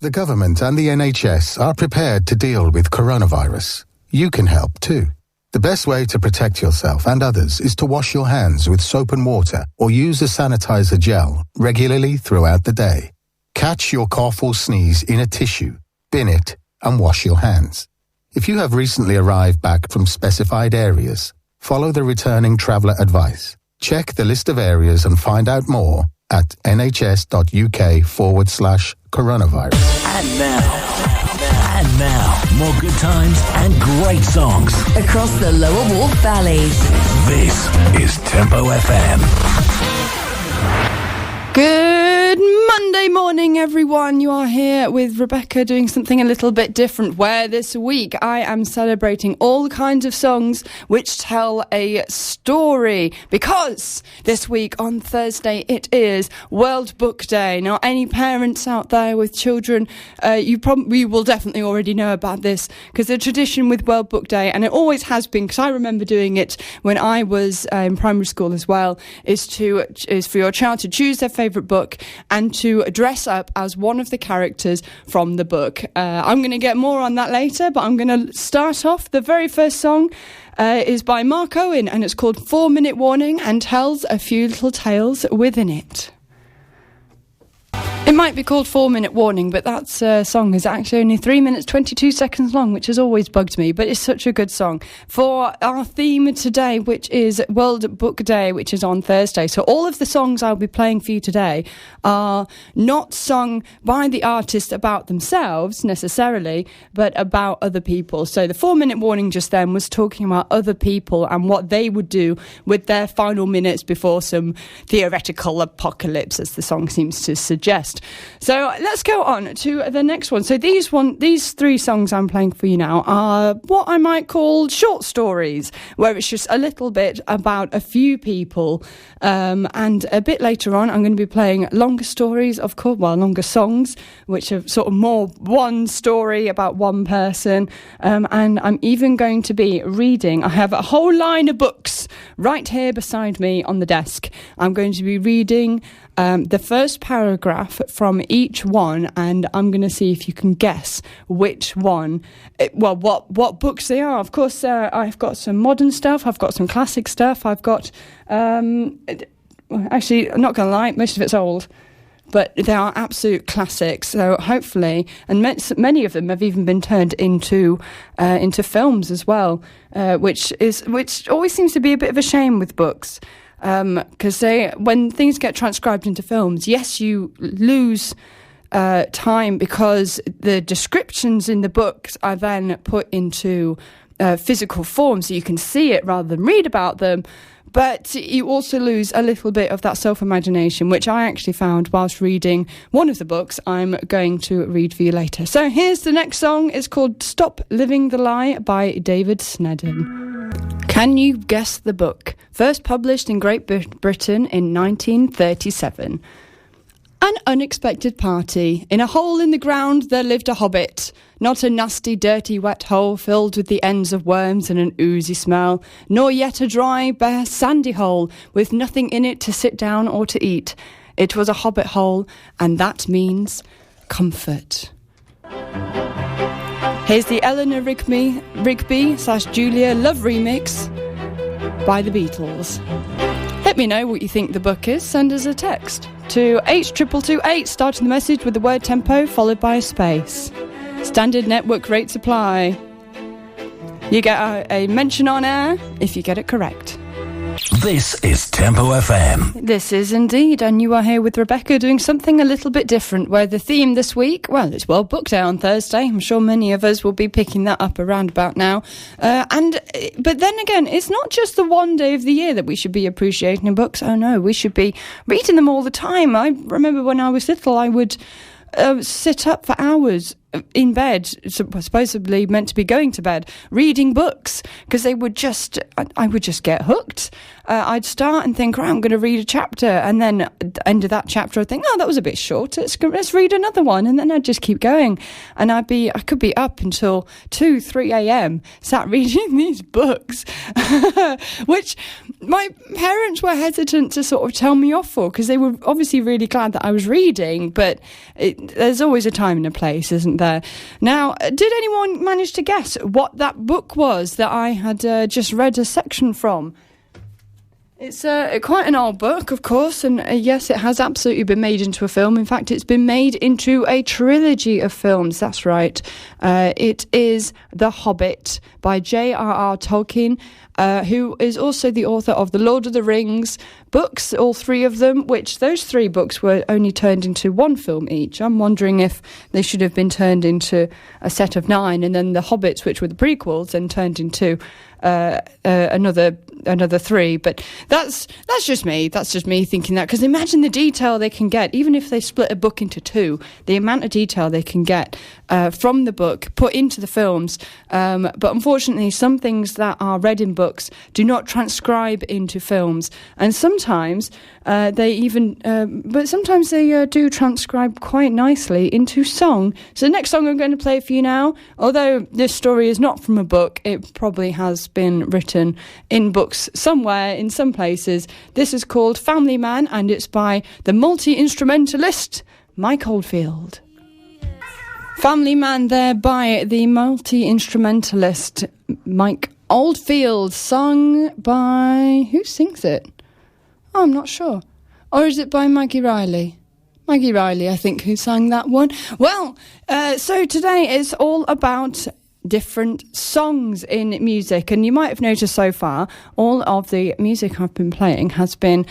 The government and the NHS are prepared to deal with coronavirus. You can help too. The best way to protect yourself and others is to wash your hands with soap and water or use a sanitizer gel regularly throughout the day. Catch your cough or sneeze in a tissue, bin it, and wash your hands. If you have recently arrived back from specified areas, follow the returning traveller advice. Check the list of areas and find out more at nhs.uk/coronavirus. And now, more good times and great songs across the Lower Walk Valleys. This is Tempo FM. Good Monday morning, everyone. You are here with Rebecca doing something a little bit different, where this week I am celebrating all kinds of songs which tell a story, because this week on Thursday it is World Book Day. Now, any parents out there with children, you will definitely already know about this, because the tradition with World Book Day, and it always has been, because I remember doing it when I was in primary school as well, is for your child to choose their favourite book and to dress up as one of the characters from the book. I'm going to get more on that later, but I'm going to start off. The very first song is by Mark Owen, and it's called 4 Minute Warning, and tells a few little tales within it. It might be called 4 Minute Warning, but that song is actually only 3 minutes 22 seconds long, which has always bugged me, but it's such a good song. For our theme today, which is World Book Day, which is on Thursday. So all of the songs I'll be playing for you today are not sung by the artist about themselves necessarily, but about other people. So the 4 Minute Warning just then was talking about other people and what they would do with their final minutes before some theoretical apocalypse, as the song seems to suggest. So let's go on to the next one. So these three songs I'm playing for you now are what I might call short stories, where it's just a little bit about a few people. And a bit later on, I'm going to be playing longer stories, of course, longer songs, which are sort of more one story about one person. And I'm even going to be reading. I have a whole line of books right here beside me on the desk. I'm going to be reading the first paragraph from each one, and I'm going to see if you can guess which one, what books they are. Of course, I've got some modern stuff, I've got some classic stuff, I've got, actually, I'm not going to lie, most of it's old, but they are absolute classics. So hopefully, and many of them have even been turned into films as well, which always seems to be a bit of a shame with books. Because when things get transcribed into films, yes, you lose time, because the descriptions in the books are then put into physical form, so you can see it rather than read about them. But you also lose a little bit of that self-imagination, which I actually found whilst reading one of the books I'm going to read for you later. So here's the next song. It's called Stop Living the Lie by David Snedden. Can you guess the book? First published in Great Britain in 1937. An unexpected party. In a hole in the ground there lived a hobbit. Not a nasty, dirty, wet hole filled with the ends of worms and an oozy smell, nor yet a dry, bare, sandy hole with nothing in it to sit down or to eat. It was a hobbit hole, and that means comfort. Here's the Eleanor Rigby/Julia Love remix by the Beatles. Let me know what you think the book is. Send us a text to 82228, starting the message with the word tempo followed by a space. Standard network rates apply. You get a mention on air if you get it correct. This is Tempo FM. This is indeed, and you are here with Rebecca doing something a little bit different, where the theme this week, well, it's World Book Day on Thursday. I'm sure many of us will be picking that up around about now. But then again, it's not just the one day of the year that we should be appreciating books. Oh no, we should be reading them all the time. I remember when I was little, I would sit up for hours in bed, supposedly meant to be going to bed, reading books, because I would just get hooked. I'd start and think, right, I'm going to read a chapter, and then at the end of that chapter I'd think, oh, that was a bit short, let's read another one, and then I'd just keep going, and I could be up until 2-3 a.m. sat reading these books, which my parents were hesitant to sort of tell me off for, because they were obviously really glad that I was reading, but there's always a time and a place, isn't there? Now, did anyone manage to guess what that book was that I had just read a section from? It's quite an old book, of course, and yes, it has absolutely been made into a film. In fact, it's been made into a trilogy of films, that's right. It is The Hobbit by J.R.R. Tolkien, who is also the author of The Lord of the Rings books, all three of them, which those three books were only turned into one film each. I'm wondering if they should have been turned into a set of 9, and then The Hobbits, which were the prequels, then turned into another 3, but that's just me thinking that, because imagine the detail they can get, even if they split a book into 2, the amount of detail they can get from the book put into the films, but unfortunately some things that are read in books do not transcribe into films, and sometimes they do transcribe quite nicely into song. So the next song I'm going to play for you now, although this story is not from a book, it probably has been written in books somewhere, in some places. This is called Family Man, and it's by the multi-instrumentalist Mike Oldfield. Family Man there by the multi-instrumentalist Mike Oldfield, sung by... who sings it? Oh, I'm not sure. Or is it by Maggie Riley? Maggie Riley, I think, who sang that one. Well, so today is all about different songs in music, and you might have noticed so far all of the music I've been playing has been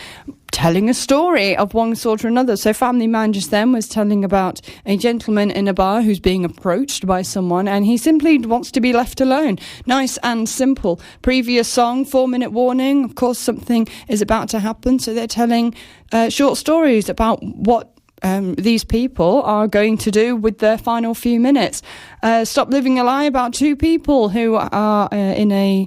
telling a story of one sort or another. So Family Man just then was telling about a gentleman in a bar who's being approached by someone, and he simply wants to be left alone. Nice and simple. Previous song, 4-minute warning, of course something is about to happen, so they're telling short stories about what these people are going to do with their final few minutes. Stop Living a Lie about 2 people who are in a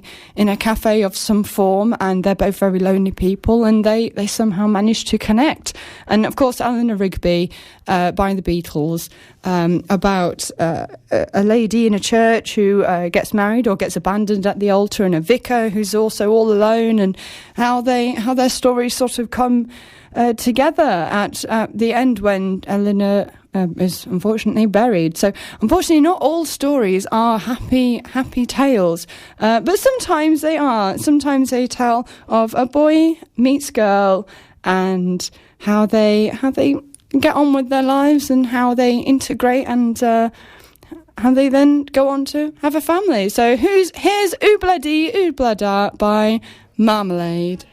cafe of some form, and they're both very lonely people, and they somehow manage to connect. And of course Eleanor Rigby by the Beatles, about a lady in a church who gets married or gets abandoned at the altar, and a vicar who's also all alone, and how their stories sort of come together at the end when Eleanor is unfortunately buried. So unfortunately not all stories are happy tales, but sometimes they are. Sometimes they tell of a boy meets girl, and how they get on with their lives, and how they integrate, and how they then go on to have a family. So here's Oobla Dee Oobla Da by Marmalade.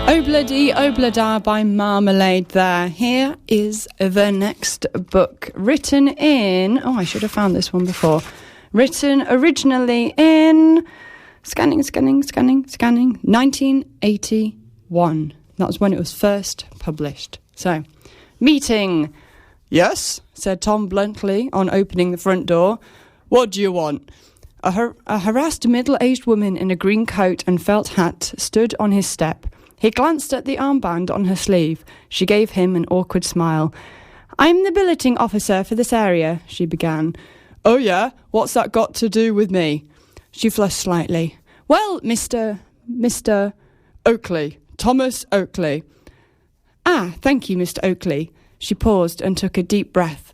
Oobla Dee Oobla Da by Marmalade there. Here is the next book, written in... oh, I should have found this one before. Written originally in... Scanning, 1981. That was when it was first published. So, meeting. Yes, said Tom bluntly on opening the front door. What do you want? A harassed middle-aged woman in a green coat and felt hat stood on his step. He glanced at the armband on her sleeve. She gave him an awkward smile. I'm the billeting officer for this area, she began. Oh yeah? What's that got to do with me? She flushed slightly. Well, Mr. Oakley. Thomas Oakley. Ah, thank you, Mr. Oakley. She paused and took a deep breath.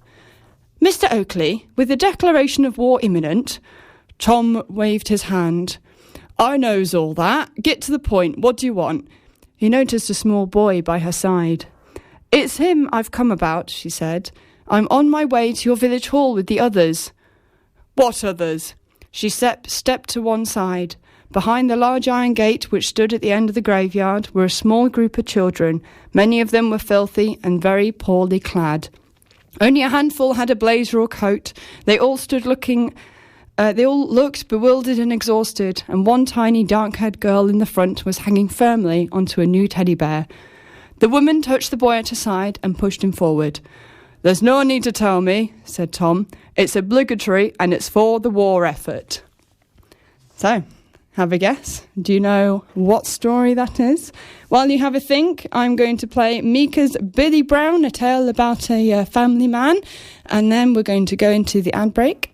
Mr. Oakley, with the declaration of war imminent... Tom waved his hand. I knows all that. Get to the point. What do you want? He noticed a small boy by her side. It's him I've come about, she said. I'm on my way to your village hall with the others. What others? She stepped to one side. Behind the large iron gate which stood at the end of the graveyard were a small group of children. Many of them were filthy and very poorly clad. Only a handful had a blazer or coat. They all looked bewildered and exhausted, and one tiny dark-haired girl in the front was hanging firmly onto a new teddy bear. The woman touched the boy at her side and pushed him forward. "There's no need to tell me," said Tom. "It's obligatory and it's for the war effort." So, have a guess. Do you know what story that is? While you have a think, I'm going to play Mika's Billy Brown, a tale about a family man, and then we're going to go into the ad break,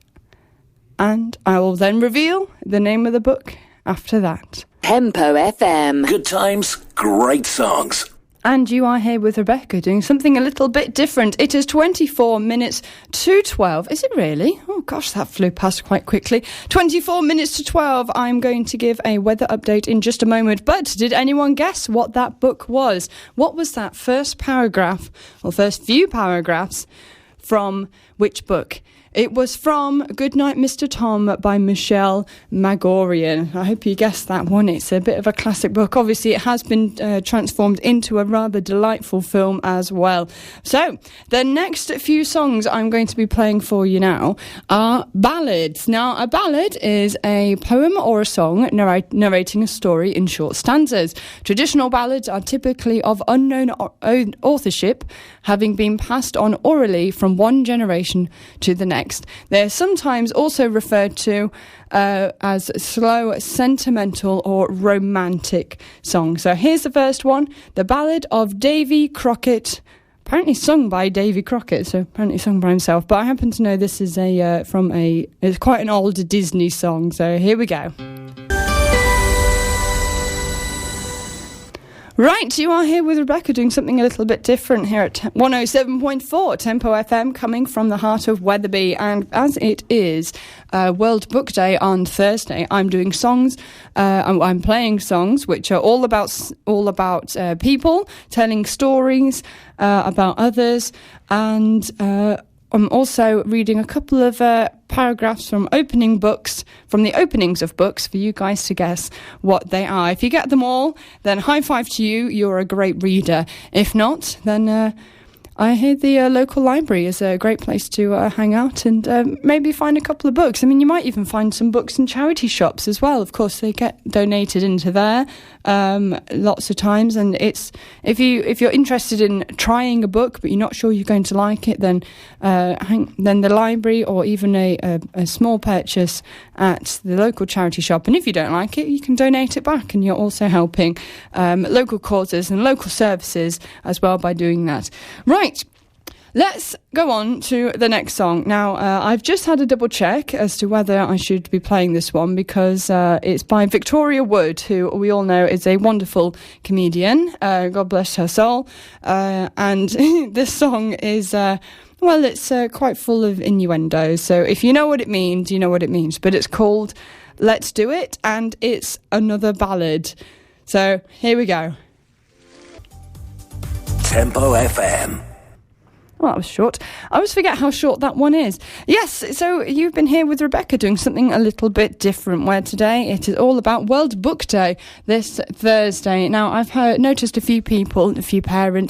and I will then reveal the name of the book after that. Tempo FM. Good times, great songs. And you are here with Rebecca doing something a little bit different. It is 24 minutes to 12. Is it really? Oh gosh, that flew past quite quickly. 24 minutes to 12. I'm going to give a weather update in just a moment. But did anyone guess what that book was? What was that first paragraph, or first few paragraphs, from which book? It was from Goodnight Mr. Tom by Michelle Magorian. I hope you guessed that one. It's a bit of a classic book. Obviously, it has been transformed into a rather delightful film as well. So, the next few songs I'm going to be playing for you now are ballads. Now, a ballad is a poem or a song narrating a story in short stanzas. Traditional ballads are typically of unknown authorship, having been passed on orally from one generation to the next. They're sometimes also referred to as slow, sentimental or romantic songs. So here's the first one, The Ballad of Davy Crockett, apparently sung by Davy Crockett, so apparently sung by himself, but I happen to know this is it's quite an old Disney song, so here we go. Right, you are here with Rebecca doing something a little bit different here at 107.4 Tempo FM, coming from the heart of Wetherby. And as it is World Book Day on Thursday, I'm doing songs, I'm playing songs which are all about people, telling stories about others, and I'm also reading a couple of paragraphs from the openings of books for you guys to guess what they are. If you get them all, then high five to you, you're a great reader. If not, then I hear the local library is a great place to hang out and maybe find a couple of books. I mean, you might even find some books in charity shops as well. Of course, they get donated into there lots of times. And it's if you're interested in trying a book but you're not sure you're going to like it, then the library, or even a small purchase at the local charity shop. And if you don't like it, you can donate it back, and you're also helping local causes and local services as well by doing that. Right. Let's go on to the next song. Now, I've just had a double check as to whether I should be playing this one, because it's by Victoria Wood, who we all know is a wonderful comedian. God bless her soul. And this song is, it's quite full of innuendo. So if you know what it means, you know what it means. But it's called Let's Do It, and it's another ballad. So here we go. Tempo FM. Well, that was short. I always forget how short that one is. Yes, so you've been here with Rebecca doing something a little bit different, where today it is all about World Book Day this Thursday. Now, I've noticed a few parents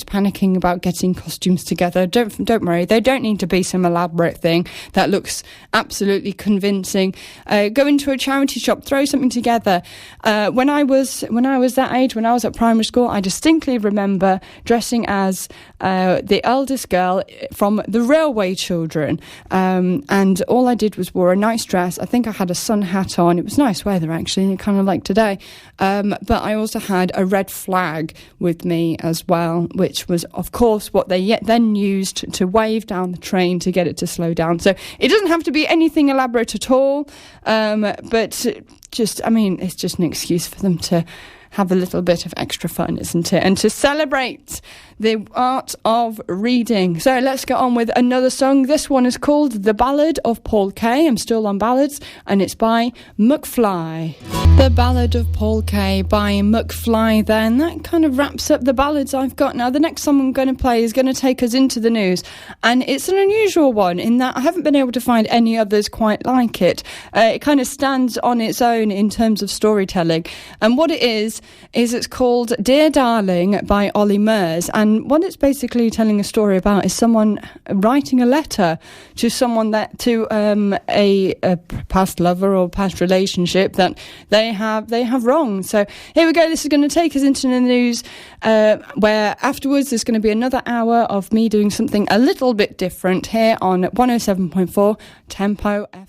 panicking about getting costumes together. Don't worry, they don't need to be some elaborate thing that looks absolutely convincing. Go into a charity shop, throw something together. When I was that age, when I was at primary school, I distinctly remember dressing as the eldest girl from the Railway Children, and all I did was wore a nice dress. I think I had a sun hat on. It was nice weather, actually, kind of like today, but I also had a red flag with me as well, which was, of course, what they then used to wave down the train to get it to slow down. So it doesn't have to be anything elaborate at all, but it's just an excuse for them to have a little bit of extra fun, isn't it? And to celebrate the art of reading. So let's get on with another song. This one is called The Ballad of Paul Kay. I'm still on ballads, and it's by McFly. The Ballad of Paul Kay by McFly then. That kind of wraps up the ballads I've got. Now, the next song I'm going to play is going to take us into the news, and it's an unusual one in that I haven't been able to find any others quite like it. It kind of stands on its own in terms of storytelling, and what it is is it's called Dear Darling by Ollie Murs, and what it's basically telling a story about is someone writing a letter to someone to a past lover or past relationship that they have wronged. So here we go. This is going to take us into the news, where afterwards there's going to be another hour of me doing something a little bit different here on 107.4 Tempo FM.